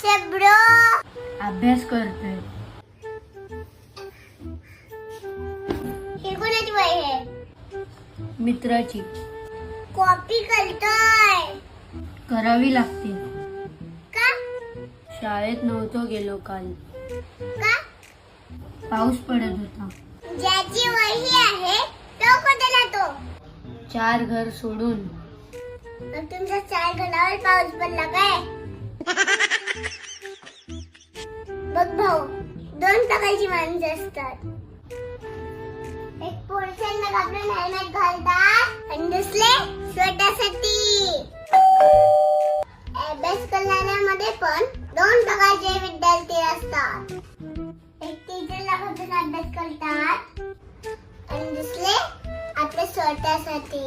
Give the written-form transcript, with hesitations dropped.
WhatsApp bro. अभ्यास करतोय. हे कोणाची वही आहे? मित्राची. कॉपी करतोय. करावी लागते. का? शाळेत नव्हतो गेलो काल. का? पाऊस पडत होता. ज्याची वही आहे तो कुठे जातो? 4 घर सोडून. मग तुमच्या 4 घरावर पाऊस पडला काय? बघ भाऊ, 2 प्रकारची माणसं असतात. एक पोलिसांना घाबरून हेल्मेट घालतात आणि दुसरे स्वतःसाठी. अभ्यास करणाऱ्यामध्ये पण 2 प्रकारचे विद्यार्थी असतात. एक टीचरला घाबरून अभ्यास करतात आणि दुसरे आपल्या स्वतःसाठी.